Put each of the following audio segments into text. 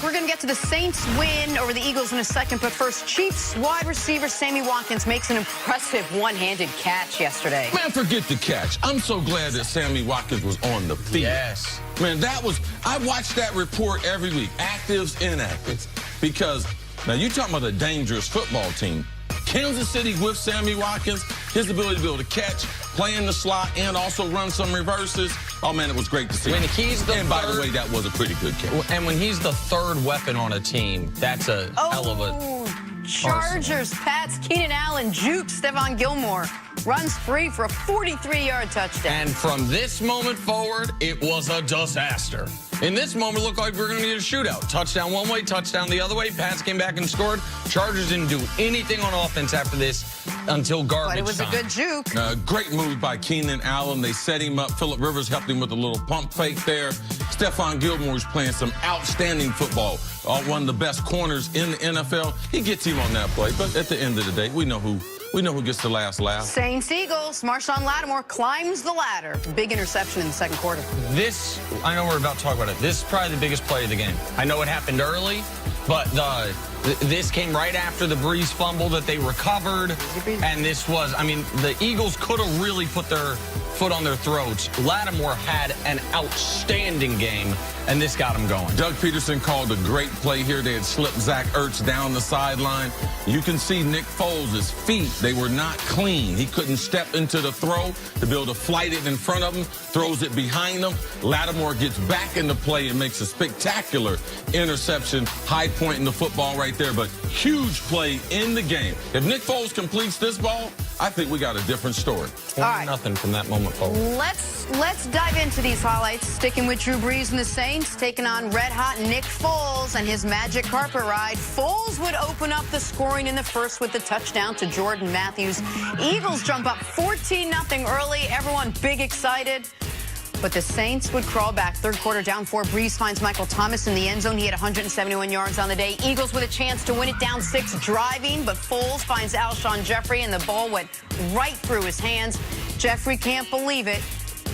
we're going to get to the Saints win over the Eagles in a second, but first, Chiefs wide receiver Sammy Watkins makes an impressive one-handed catch yesterday. Man, forget the catch. I'm so glad that Sammy Watkins was on the field. Yes. Man, I watch that report every week, actives, inactives, because now you're talking about a dangerous football team. Kansas City with Sammy Watkins, his ability to be able to catch, play in the slot, and also run some reverses. Oh, man, it was great to see. When he's the and by the way, that was a pretty good catch. And when he's the third weapon on a team, that's a hell of a... Chargers, Pats, Keenan Allen, jukes Stephon Gilmore. Runs free for a 43-yard touchdown. And from this moment forward, it was a disaster. In this moment, it looked like we were going to need a shootout. Touchdown one way, touchdown the other way. Pats came back and scored. Chargers didn't do anything on offense after this until garbage time. But it was a good juke. Great move by Keenan Allen. They set him up. Phillip Rivers helped him with a little pump fake there. Stephon Gilmore is playing some outstanding football. One of the best corners in the NFL. He gets him on that play. But at the end of the day, we know who gets the last laugh. Saints Eagles. Marshawn Lattimore climbs the ladder. Big interception in the second quarter. This, I know we're about to talk about it. This is probably the biggest play of the game. I know it happened early, but this came right after the Breeze fumble that they recovered. And this was, I mean, the Eagles could have really put their foot on their throats. Lattimore had an outstanding game, and this got him going. Doug Peterson called a great play here. They had slipped Zach Ertz down the sideline. You can see Nick Foles' feet. They were not clean. He couldn't step into the throw to be able to flight it in front of him, throws it behind him. Lattimore gets back into play and makes a spectacular interception. High point in the football right there, but huge play in the game. If Nick Foles completes this ball, I think we got a different story. All right. Nothing from that moment forward. Let's dive into these highlights. Sticking with Drew Brees and the Saints, taking on red-hot Nick Foles and his magic carpet ride. Foles would open up the scoring in the first with the touchdown to Jordan Matthews. Eagles jump up 14-0 early. Everyone big excited. But the Saints would crawl back. Third quarter down 4. Brees finds Michael Thomas in the end zone. He had 171 yards on the day. Eagles with a chance to win it down 6 driving, but Foles finds Alshon Jeffrey, and the ball went right through his hands. Jeffrey can't believe it.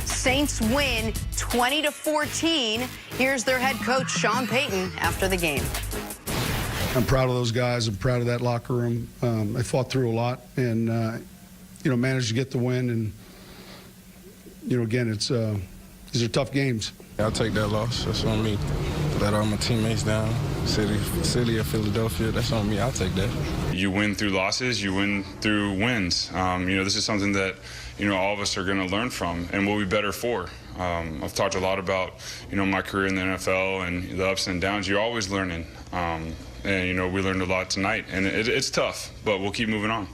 Saints win 20-14. Here's their head coach, Sean Payton, after the game. I'm proud of those guys. I'm proud of that locker room. They fought through a lot and, managed to get the win. And, again, these are tough games. I'll take that loss. That's on me. Let all my teammates down. City of Philadelphia, that's on me. I'll take that. You win through losses. You win through wins. This is something that, all of us are going to learn from and we'll be better for. I've talked a lot about, my career in the NFL and the ups and downs. You're always learning. And, we learned a lot tonight. And it's tough, but we'll keep moving on.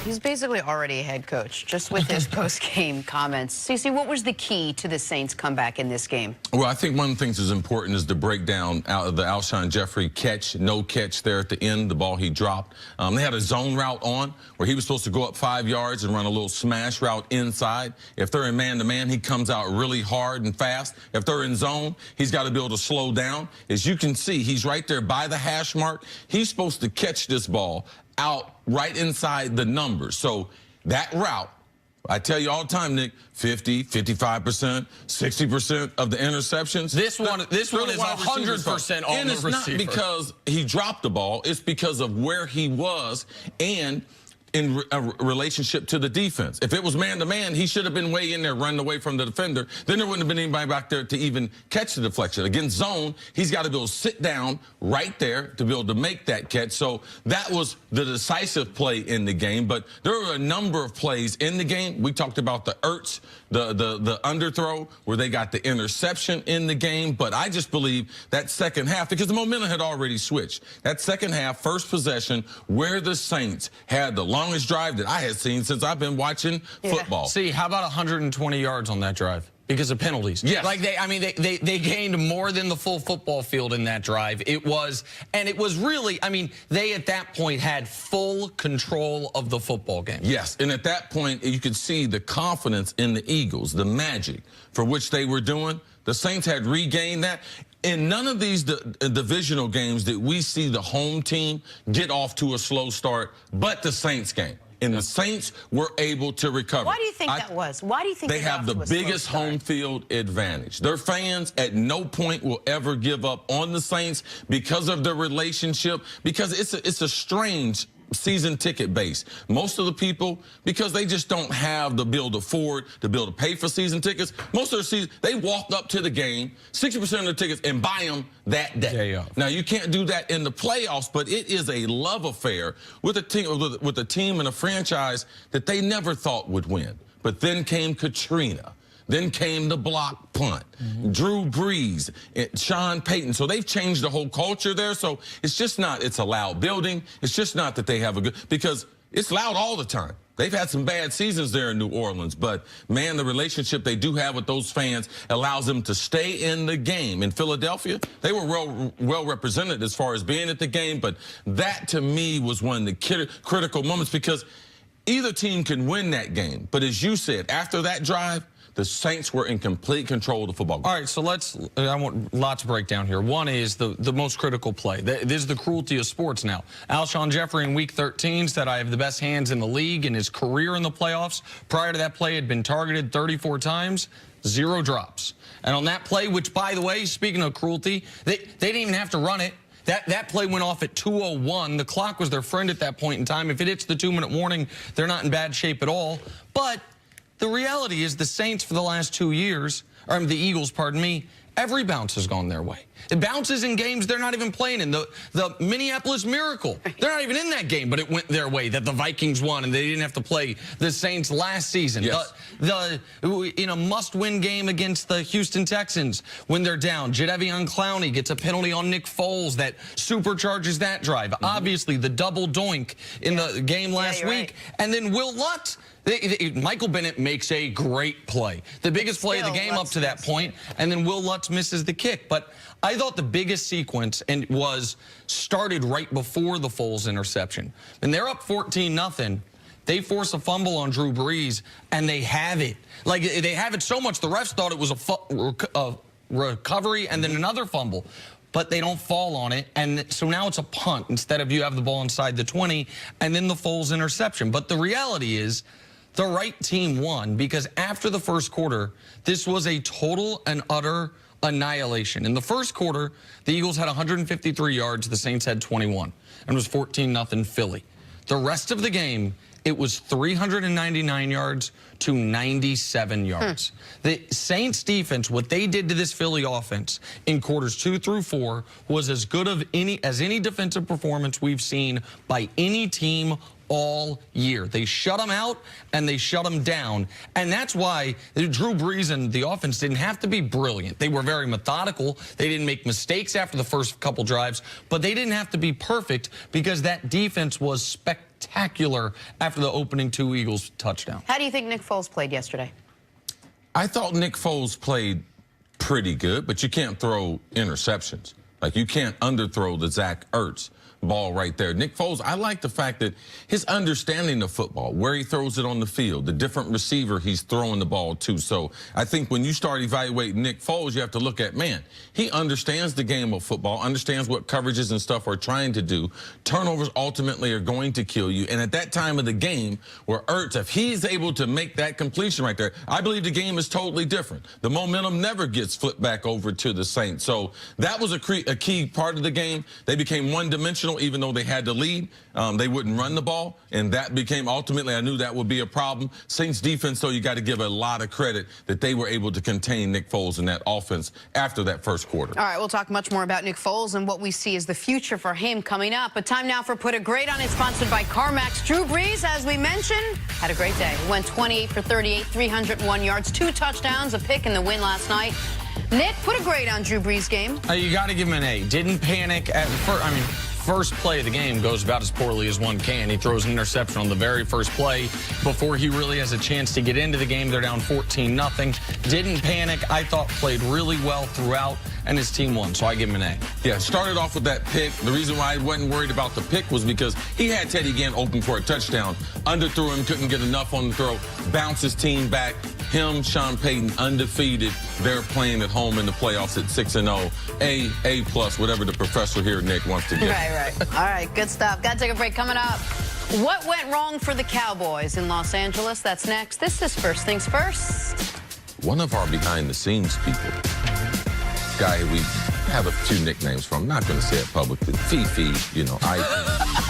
He's basically already a head coach, just with his post-game comments. Cece, what was the key to the Saints' comeback in this game? Well, I think one of the things that's important is the breakdown out of the Alshon Jeffrey catch, no catch there at the end, the ball he dropped. They had a zone route on where he was supposed to go up 5 yards and run a little smash route inside. If they're in man-to-man, he comes out really hard and fast. If they're in zone, he's got to be able to slow down. As you can see, he's right there by the hash mark. He's supposed to catch this ball out right inside the numbers. So that route, I tell you all the time, Nick, 50, 55%, 60% of the interceptions. This one is 100% on and the it's receiver. Not because he dropped the ball. It's because of where he was and in a relationship to the defense. If it was man-to-man, he should have been way in there running away from the defender. Then there wouldn't have been anybody back there to even catch the deflection. Against zone, he's got to be able to sit down right there to be able to make that catch. So that was the decisive play in the game. But there were a number of plays in the game. We talked about the Ertz, the underthrow, where they got the interception in the game. But I just believe that second half, because the momentum had already switched. That second half, first possession, where the Saints had the longest drive that I had seen since I've been watching football. See, how about 120 yards on that drive? Because of penalties. Yes. Like they gained more than the full football field in that drive. It was really, they at that point had full control of the football game. Yes, and at that point, you could see the confidence in the Eagles, the magic for which they were doing. The Saints had regained that. In none of these divisional games did we see the home team get off to a slow start, but the Saints game. and the Saints were able to recover. Why do you think that was? Why do you think they have the biggest home field advantage? Their fans at no point will ever give up on the Saints because of their relationship, because it's a strange season ticket base. Most of the people, because they just don't have the ability to afford, the ability to pay for season tickets, most of the season, they walk up to the game, 60% of the tickets, and buy them that day. Now, you can't do that in the playoffs, but it is a love affair with a team and a franchise that they never thought would win. But then came Katrina. Then came the block punt, Drew Brees, Sean Payton. So they've changed the whole culture there. So it's just not, it's a loud building. It's just not that they have a good, because it's loud all the time. They've had some bad seasons there in New Orleans, but man, the relationship they do have with those fans allows them to stay in the game. In Philadelphia, they were well represented as far as being at the game, but that to me was one of the critical moments, because either team can win that game. But as you said, after that drive, the Saints were in complete control of the football game. All right, so I want lots to break down here. One is the most critical play. This is the cruelty of sports now. Alshon Jeffrey in Week 13 said, I have the best hands in the league in his career in the playoffs. Prior to that play, had been targeted 34 times, 0 drops. And on that play, which, by the way, speaking of cruelty, they didn't even have to run it. That play went off at 2:01. The clock was their friend at that point in time. If it hits the 2-minute warning, they're not in bad shape at all. But the reality is the Saints for the last 2 years, or the Eagles, pardon me, every bounce has gone their way. It bounces in games they're not even playing in. The Minneapolis Miracle, they're not even in that game, but it went their way, that the Vikings won and they didn't have to play the Saints last season. Yes. In a must-win game against the Houston Texans, when they're down, Jadeveon Clowney gets a penalty on Nick Foles that supercharges that drive. Obviously, the double doink in the game last week. Right. And then Will Lutz, Michael Bennett makes a great play. The biggest play of the game up to that point, and then Will Lutz misses the kick. But I thought the biggest sequence started right before the Foles interception. And they're up 14-0. They force a fumble on Drew Brees, and they have it. Like, they have it so much, the refs thought it was a recovery and then another fumble. But they don't fall on it, and so now it's a punt instead of you have the ball inside the 20, and then the Foles interception. But the reality is, the right team won, because after the first quarter, this was a total and utter annihilation. In the first quarter, the Eagles had 153 yards, the Saints had 21, and it was 14-0 Philly. The rest of the game, it was 399 yards to 97 yards. The Saints defense, what they did to this Philly offense in quarters 2 through 4 was as good as any defensive performance we've seen by any team all year. They shut them out and they shut them down. And that's why Drew Brees and the offense didn't have to be brilliant. They were very methodical. They didn't make mistakes after the first couple drives, but they didn't have to be perfect, because that defense was spectacular after the opening 2 Eagles touchdown. How do you think Nick Foles played yesterday? I thought Nick Foles played pretty good, but you can't throw interceptions. Like, you can't underthrow the Zach Ertz ball right there. Nick Foles, I like the fact that his understanding of football, where he throws it on the field, the different receiver he's throwing the ball to. So I think when you start evaluating Nick Foles, you have to look at, man, he understands the game of football, understands what coverages and stuff are trying to do. Turnovers ultimately are going to kill you. And at that time of the game where Ertz, if he's able to make that completion right there, I believe the game is totally different. The momentum never gets flipped back over to the Saints. So that was a key part of the game. They became one-dimensional. Even though they had the lead, they wouldn't run the ball, and that became, ultimately, I knew that would be a problem. Saints defense, though, you got to give a lot of credit that they were able to contain Nick Foles in that offense after that first quarter. All right, we'll talk much more about Nick Foles and what we see as the future for him coming up. But time now for Put a Grade on It, sponsored by CarMax. Drew Brees, as we mentioned, had a great day. He went 28 for 38, 301 yards, 2 touchdowns, a pick in the win last night. Nick, put a grade on Drew Brees' game. You got to give him an A. Didn't panic at first. First play of the game goes about as poorly as one can. He throws an interception on the very first play before he really has a chance to get into the game. They're down 14-0. Didn't panic. I thought played really well throughout, and his team won, so I give him an A. Yeah, started off with that pick. The reason why I wasn't worried about the pick was because he had Teddy Ginn open for a touchdown. Underthrew him, couldn't get enough on the throw. Bounced his team back. Him, Sean Payton, undefeated. They're playing at home in the playoffs at 6-0. A+, whatever the professor here, Nick, wants to get. Right. All right, good stuff. Got to take a break. Coming up, What went wrong for the Cowboys in Los Angeles? That's next. This is First Things First. One of our behind-the-scenes people, guy we have a few nicknames from, not going to say it publicly, Fifi, you know, I.